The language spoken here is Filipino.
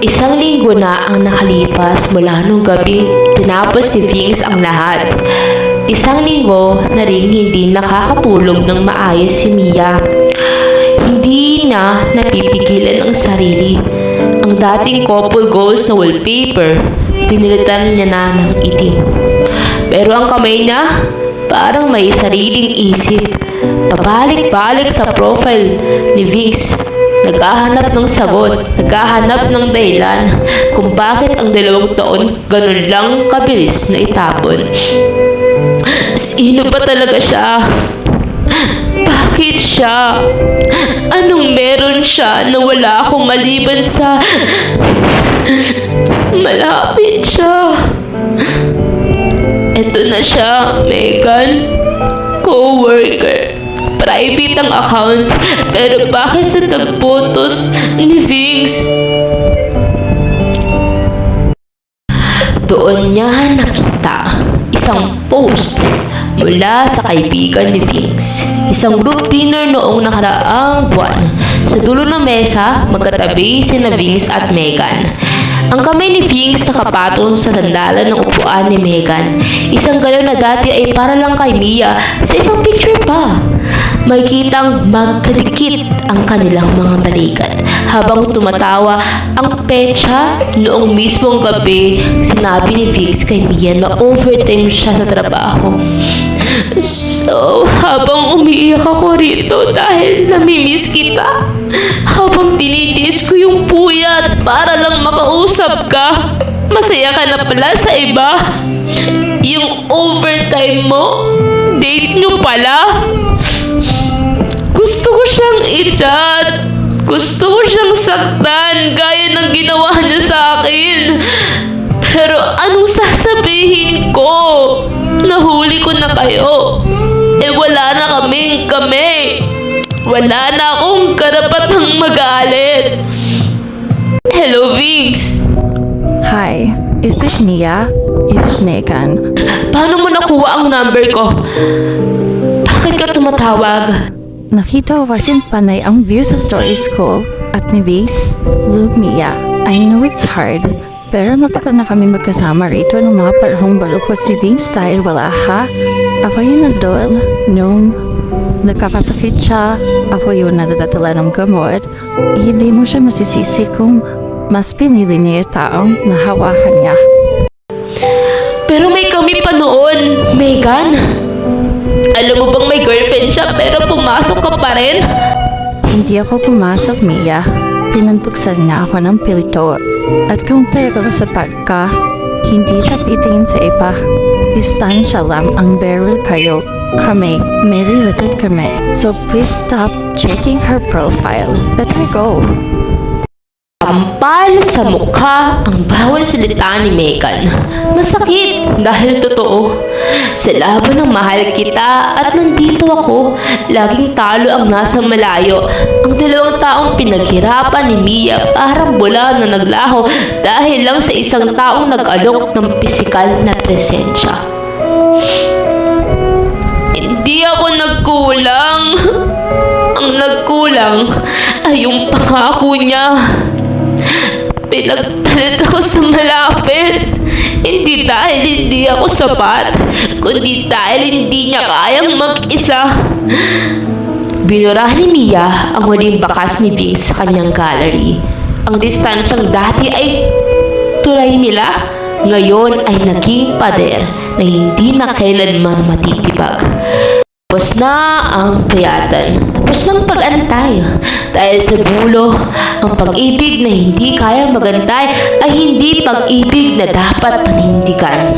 Isang linggo na ang nakalipas mula nung gabing tinapos ni Vince ang lahat. Isang linggo na rin hindi nakakatulog ng maayos si Mia. Hindi na napipigilan ang sarili. Ang dating couple goals na wallpaper, pinilitan niya na ng itim. Pero ang kamay niya, parang may sariling isip. Pabalik-balik sa profile ni Vince. Naghahanap ng sagot, naghahanap ng dahilan kung bakit ang 2 taon ganun lang kabilis na itapon. Sino ba talaga siya? Bakit siya? Anong meron siya na wala akong maliban sa malapit siya? Eto na siya, Megan. Co-worker. Private ang account, pero bakit sa tag-photos ni Vince? Doon niya nakita isang post mula sa kaibigan ni Vince. Isang group dinner noong nakaraang buwan. Sa dulo ng mesa, magkatabi sina Vince at Megan. Ang kamay ni Vince nakapatong sa sandalan ng upuan ni Megan. Isang galaw na dati ay para lang kay Mia sa isang picture pa. Makikitang magkadikit ang kanilang mga balikat. Habang tumatawa ang petsa noong mismong gabi, sinabi ni Vince kay Mia na overtime siya sa trabaho. So, habang umiiyak ako rito dahil namimiss kita, habang tinitiis ko yung puyat para lang makausap ka, masaya ka na pala sa iba. Yung overtime mo, date nyo pala. Gusto ko siyang i-chat. Gusto ko siyang saktan gaya ng ginawa niya sa akin. Pero anong sasabihin ko? Nahuli ko na kayo. Wala na kami. Wala na akong karapatang magalit. Hello, Vince. Hi, is this Mia? Is this Megan? Paano mo nakuha ang number ko? Bakit ka tumatawag? Nakita ko kasing panay ang view sa stories ko at ni Vince. Look, Mia, I know it's hard, pero matagal na kami magkasama rito ng mga panahong bago ko si Vince dahil wala ha. Ako yung nagdol nung nagkakasakit siya. Ako yung nadadala ng gamot. Hindi mo siya masisisi kung mas pinili niya yung taong nahawakan niya. Pero may kami pa noon, Megan. Alam mo bang may girlfriend siya pero pumasok ka pa rin? Hindi ako pumasok, Mia. Pinanbuksan niya ako ng pilito. At kung talagang sapat ka, hindi siya titingin sa iba. Distansya lang ang barrel kayo. Kami, may related kami. So please stop checking her profile. Let me go. Tampal sa mukha ang bawal salita ni Megan. Masakit dahil totoo. Sa laban ng mahal kita at nandito ako, laging talo ang nasa malayo. Ang 2 taong pinaghirapan ni Mia parang bula na naglaho dahil lang sa isang taong nag-alok ng pisikal na presensya. Hindi ako nagkulang. Ang nagkulang ay yung pangako niya. Pinagpalit ako sa malapit. Hindi dahil hindi ako sapat, kundi dahil hindi niya kayang mag-isa. Binura ni Mia ang huling bakas ni Vince sa kanyang gallery. Ang distansyang dati ay tulay nila, ngayon ay naging pader na hindi na kailanman matitibag. Tapos na ang payatan. Tapos ng pag-antay. Dahil sa dulo, ang pag-ibig na hindi kaya magantay ay hindi pag-ibig na dapat panindigan.